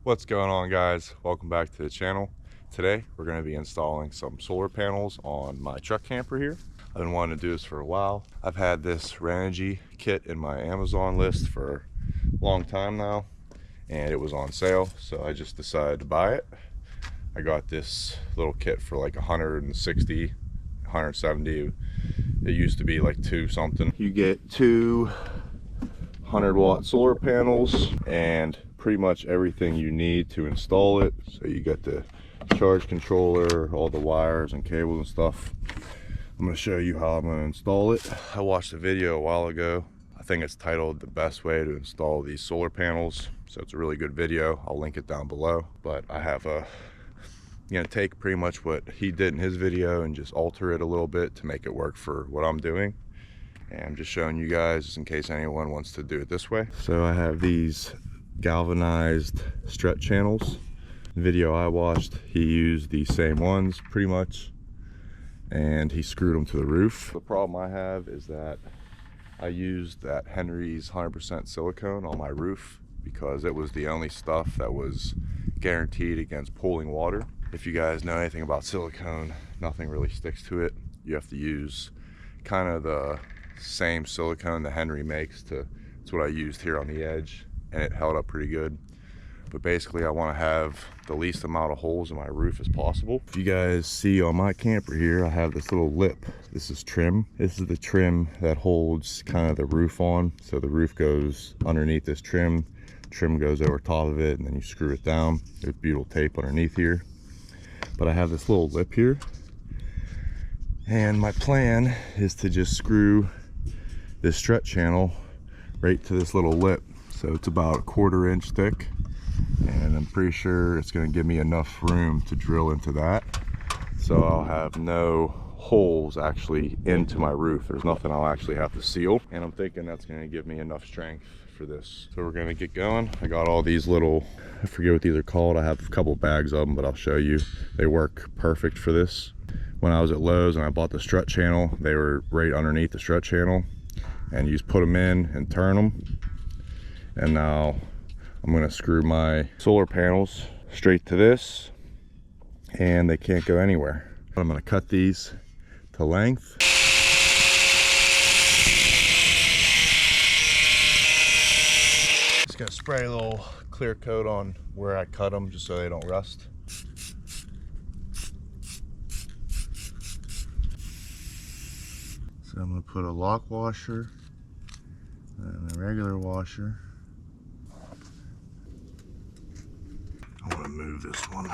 What's going on, guys? Welcome back to the channel. Today we're going to be installing some solar panels on my truck camper here. I've been wanting to do this for a while. I've had this Renogy kit in my Amazon list for a long time now, and it was on sale, so I just decided to buy it. I got this little kit for like 160, 170. It used to be like two something. You get two 100-watt solar panels and pretty much everything you need to install it. So you got the charge controller, all the wires and cables and stuff. I'm going to show you how I'm going to install it. I watched a video a while ago. I think it's titled "The Best Way to Install These Solar Panels." So it's a really good video. I'll link it down below. But I have I'm going to take pretty much what he did in his video and just alter it a little bit to make it work for what I'm doing. And I'm just showing you guys just in case anyone wants to do it this way. So I have these galvanized strut channels. The video I watched, he used the same ones pretty much, and he screwed them to the roof. The problem I have is that I used that Henry's 100% silicone on my roof because it was the only stuff that was guaranteed against pooling water. If you guys know anything about silicone, nothing really sticks to it. You have to use kind of the same silicone that Henry makes. It's what I used here on the edge, and it held up pretty good. But basically I want to have the least amount of holes in my roof as possible. If you guys see on my camper here, I have this little lip. This is trim. This is the trim that holds kind of the roof on. So the roof goes underneath this trim. Trim goes over top of it, and then you screw it down. There's butyl tape underneath here. But I have this little lip here, and my plan is to just screw this strut channel right to this little lip. So it's about 1/4 inch thick, and I'm pretty sure it's going to give me enough room to drill into that, so I'll have no holes actually into my roof. There's nothing I'll actually have to seal, and I'm thinking that's going to give me enough strength for this. So we're going to get going. I got all these little, I forget what these are called. I have a couple bags of them, but I'll show you. They work perfect for this. When I was at Lowe's and I bought the strut channel, they were right underneath the strut channel, and you just put them in and turn them. And now I'm going to screw my solar panels straight to this, and they can't go anywhere. I'm going to cut these to length. Just going to spray a little clear coat on where I cut them just so they don't rust. So I'm going to put a lock washer and a regular washer. I want to move this one.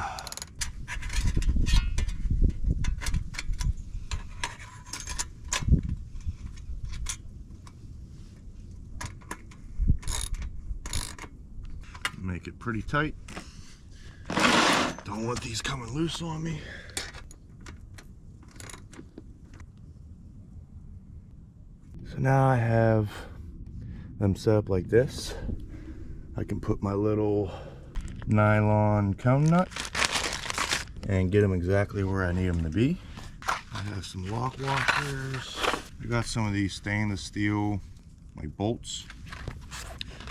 Make it pretty tight. Don't want these coming loose on me. So now I have them set up like this. I can put my little nylon cone nut and get them exactly where I need them to be. I have some lock washers. I got some of these stainless steel like bolts,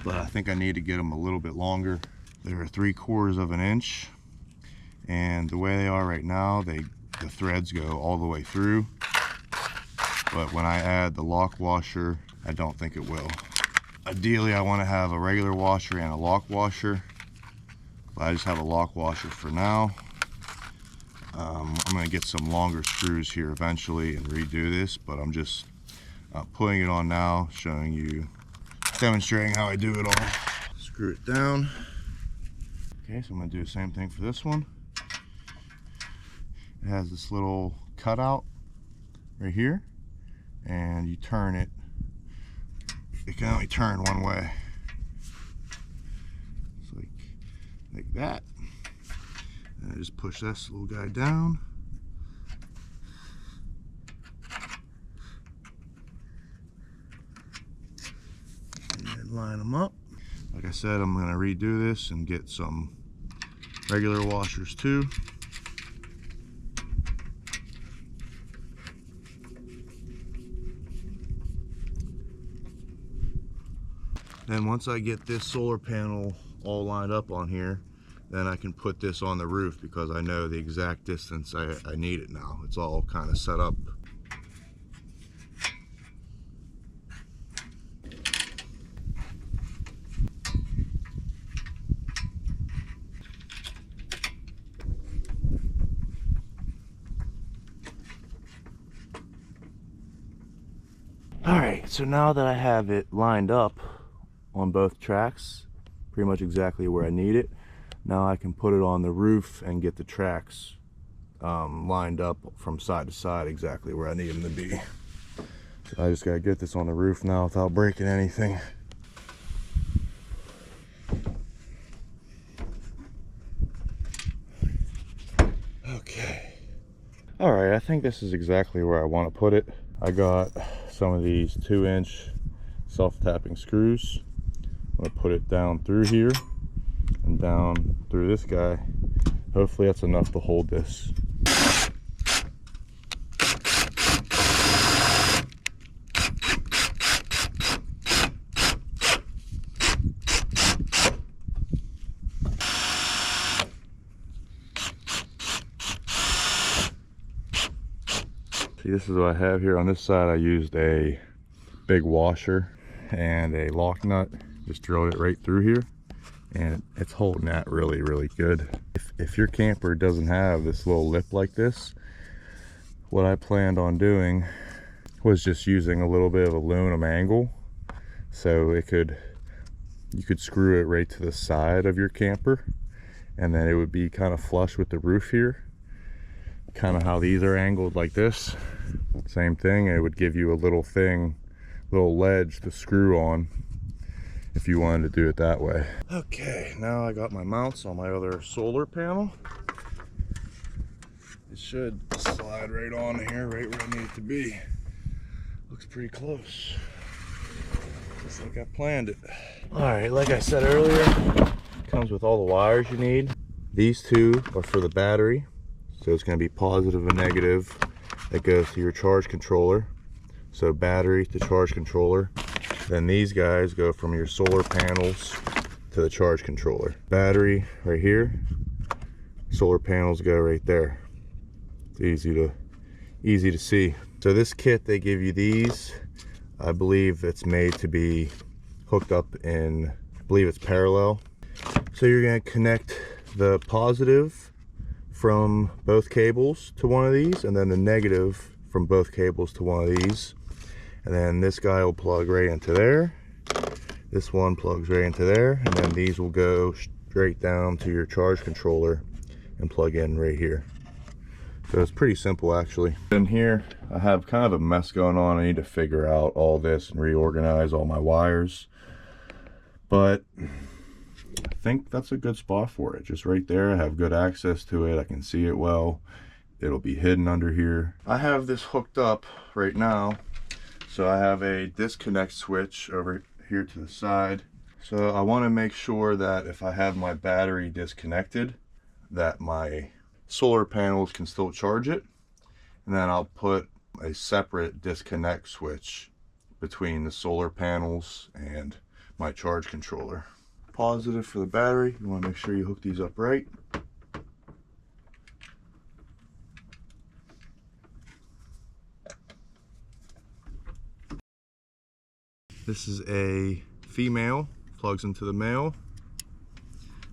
but I think I need to get them a little bit longer. They're 3/4 inch, and the way they are right now, the threads go all the way through, but when I add the lock washer, I don't think it will. Ideally, I want to have a regular washer and a lock washer, but I just have a lock washer for now. I'm going to get some longer screws here eventually and redo this, but I'm just putting it on now, showing you, demonstrating how I do it all. Screw it down. Okay, so I'm going to do the same thing for this one. It has this little cutout right here, and you turn it. It can only turn one way. It's like that. And I just push this little guy down. And then line them up. Like I said, I'm going to redo this and get some regular washers too. Then once I get this solar panel all lined up on here, then I can put this on the roof because I know the exact distance I need it now. It's all kind of set up. Alright, so now that I have it lined up on both tracks, pretty much exactly where I need it, now I can put it on the roof and get the tracks lined up from side to side exactly where I need them to be. So I just gotta get this on the roof now without breaking anything. Okay. Alright, I think this is exactly where I want to put it. I got some of these 2-inch self-tapping screws. I'm going to put it down through here and down through this guy. Hopefully that's enough to hold this. See, this is what I have here. On this side I used a big washer and a lock nut. Just drilled it right through here and it's holding that really good. If your camper doesn't have this little lip like this, what I planned on doing was just using a little bit of aluminum angle so you could screw it right to the side of your camper and then it would be kind of flush with the roof here, kind of how these are angled like this. Same thing, it would give you a little ledge to screw on if you wanted to do it that way. Okay, now I got my mounts on my other solar panel. It should slide right on here, right where I need it to be. Looks pretty close, just like I planned it. All right, like I said earlier, it comes with all the wires you need. These two are for the battery, so it's going to be positive and negative that goes to your charge controller. So battery to charge controller. Then these guys go from your solar panels to the charge controller. Battery right here, solar panels go right there. It's easy to see. So this kit, they give you these. I believe it's made to be hooked up in, I believe it's parallel. So you're going to connect the positive from both cables to one of these and then the negative from both cables to one of these, and then this guy will plug right into there, this one plugs right into there, and then these will go straight down to your charge controller and plug in right here. So it's pretty simple actually. In here I have kind of a mess going on. I need to figure out all this and reorganize all my wires, but I think that's a good spot for it. Just right there, I have good access to it. I can see it well. It'll be hidden under here. I have this hooked up right now. So I have a disconnect switch over here to the side. So I want to make sure that if I have my battery disconnected, that my solar panels can still charge it. And then I'll put a separate disconnect switch between the solar panels and my charge controller. Positive for the battery, you want to make sure you hook these up right. This is a female, plugs into the male.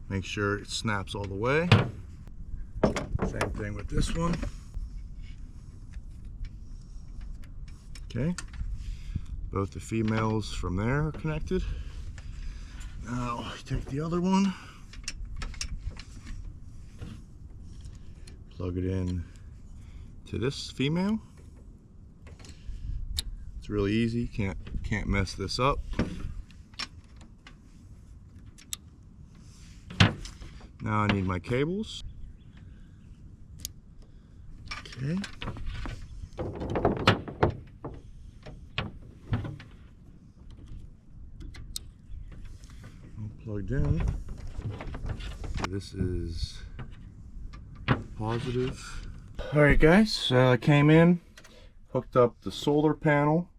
Make sure it snaps all the way. Same thing with this one. Okay, both the females from there are connected. Now take the other one, plug it in to this female. It's really easy, can't mess this up. Now I need my cables. Okay. Plugged in. This is positive. All right guys, I came in, hooked up the solar panel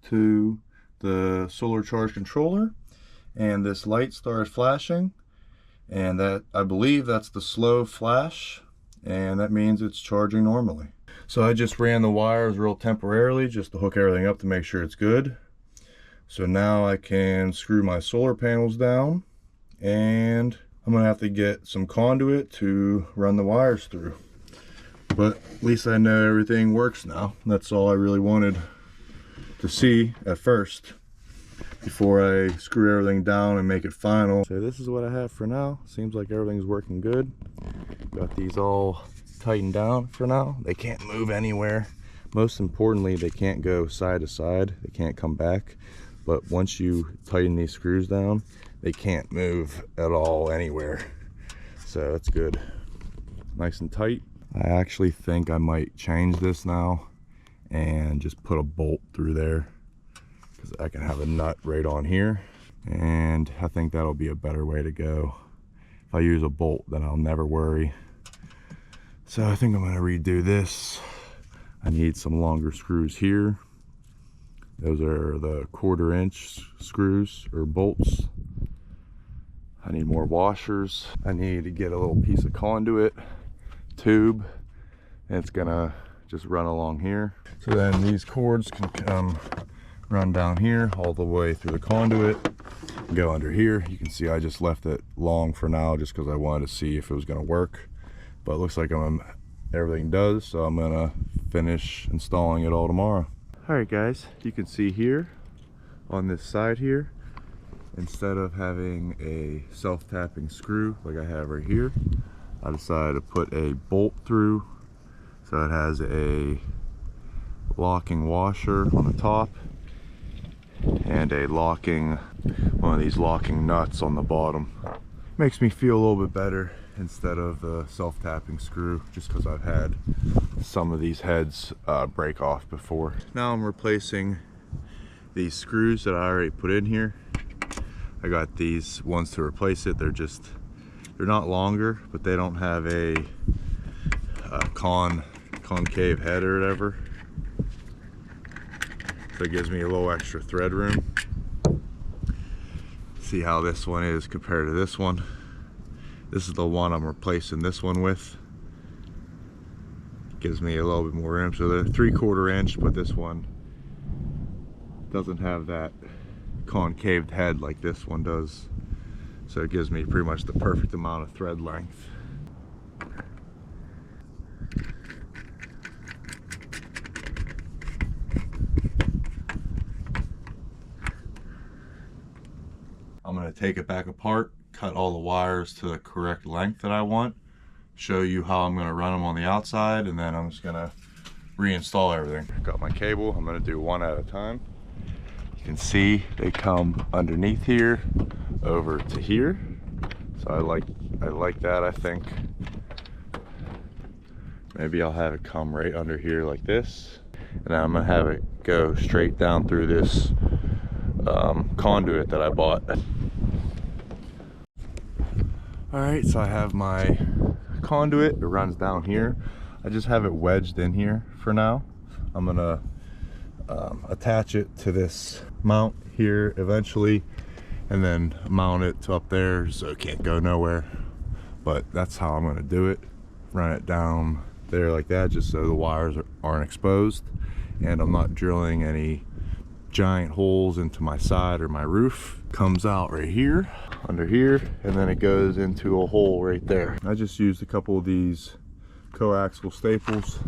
to the solar charge controller, and this light started flashing, and that, I believe that's the slow flash, and that means it's charging normally. So I just ran the wires real temporarily just to hook everything up to make sure it's good. So now I can screw my solar panels down, and I'm gonna have to get some conduit to run the wires through. But at least I know everything works now. That's all I really wanted to see at first before I screw everything down and make it final. So this is what I have for now. Seems like everything's working good. Got these all tightened down for now. They can't move anywhere. Most importantly, they can't go side to side. They can't come back. But once you tighten these screws down, they can't move at all anywhere. So that's good. Nice and tight. I actually think I might change this now and just put a bolt through there, because I can have a nut right on here, and I think that'll be a better way to go. If I use a bolt, then I'll never worry. So I think I'm going to redo this. I need some longer screws here. Those are the 1/4 inch screws or bolts. I need more washers. I need to get a little piece of conduit tube, and it's gonna just run along here. So then these cords can run down here all the way through the conduit and go under here. You can see I just left it long for now just because I wanted to see if it was gonna work, but it looks like everything does, so I'm gonna finish installing it all tomorrow. All right guys, you can see here on this side here, instead of having a self-tapping screw like I have right here, I decided to put a bolt through, so it has a locking washer on the top and one of these locking nuts on the bottom. Makes me feel a little bit better instead of the self-tapping screw, just because I've had some of these heads break off before. Now I'm replacing these screws that I already put in here. I got these ones to replace it. They're not longer, but they don't have a concave head or whatever, so it gives me a little extra thread room. See how this one is compared to this one. This is the one I'm replacing this one with. Gives me a little bit more room. So they're 3/4 inch, but this one doesn't have that concaved head like this one does. So it gives me pretty much the perfect amount of thread length. I'm going to take it back apart, cut all the wires to the correct length that I want, show you how I'm going to run them on the outside, and then I'm just going to reinstall everything. Got my cable. I'm going to do one at a time. You can see they come underneath here over to here, so I like that. I think maybe I'll have it come right under here like this, and then I'm gonna have it go straight down through this conduit that I bought. All right, so I have my conduit. It runs down here. I just have it wedged in here for now. I'm gonna attach it to this mount here eventually, and then mount it to up there so it can't go nowhere. But that's how I'm going to do it. Run it down there like that, just so the wires aren't exposed, and I'm not drilling any giant holes into my side or my roof. Comes out right here, under here, and then it goes into a hole right there. I just used a couple of these coaxial staples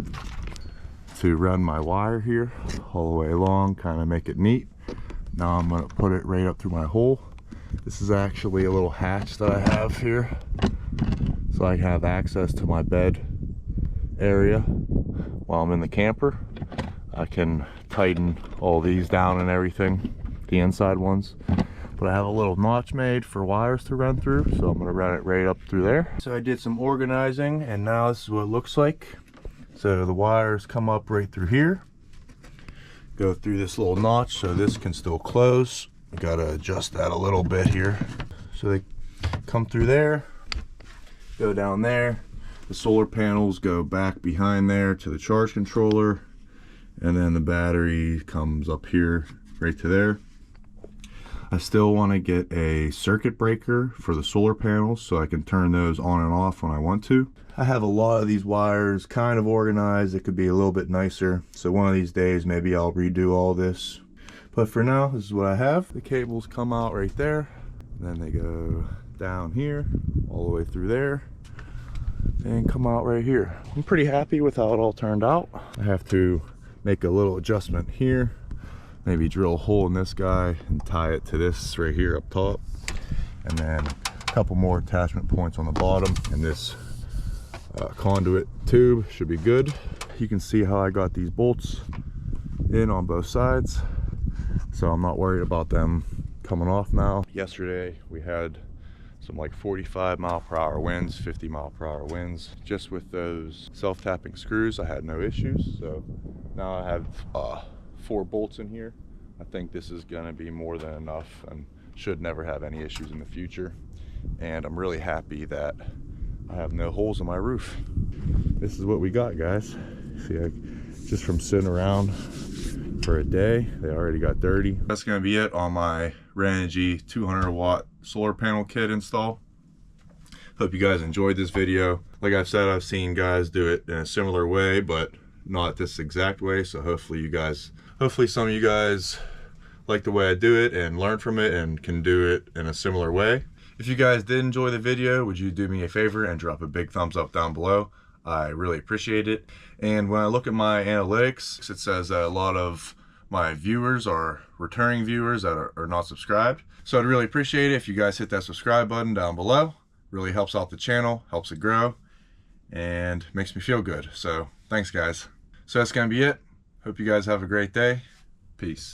to run my wire here all the way along, kind of make it neat. Now I'm going to put it right up through my hole. This is actually a little hatch that I have here, so I have access to my bed area while I'm in the camper. I can tighten all these down and everything, the inside ones. But I have a little notch made for wires to run through, so I'm going to run it right up through there. So I did some organizing, and now this is what it looks like. So the wires come up right through here, go through this little notch so this can still close. I gotta adjust that a little bit here. So they come through there, go down there. The solar panels go back behind there to the charge controller, and then the battery comes up here right to there. I still want to get a circuit breaker for the solar panels so I can turn those on and off when I want to. I have a lot of these wires kind of organized. It could be a little bit nicer. So one of these days, maybe I'll redo all this. But for now, this is what I have. The cables come out right there. Then they go down here, all the way through there, and come out right here. I'm pretty happy with how it all turned out. I have to make a little adjustment here. Maybe drill a hole in this guy and tie it to this right here up top. And then a couple more attachment points on the bottom. And this conduit tube should be good. You can see how I got these bolts in on both sides. So I'm not worried about them coming off now. Yesterday we had some like 45-mile-per-hour winds, 50-mile-per-hour winds. Just with those self-tapping screws, I had no issues. So now I have 4 bolts in here. I think this is gonna be more than enough and should never have any issues in the future. And I'm really happy that I have no holes in my roof. This is what we got, guys. See, just from sitting around for a day, they already got dirty. That's gonna be it on my Renogy 200-watt solar panel kit install. Hope you guys enjoyed this video. Like I've said, I've seen guys do it in a similar way, but not this exact way. So hopefully some of you guys like the way I do it and learn from it and can do it in a similar way. If you guys did enjoy the video, would you do me a favor and drop a big thumbs up down below? I really appreciate it. And when I look at my analytics, it says that a lot of my viewers are returning viewers that are not subscribed. So I'd really appreciate it if you guys hit that subscribe button down below. Really helps out the channel, helps it grow, and makes me feel good. So thanks, guys. So that's gonna be it. Hope you guys have a great day. Peace.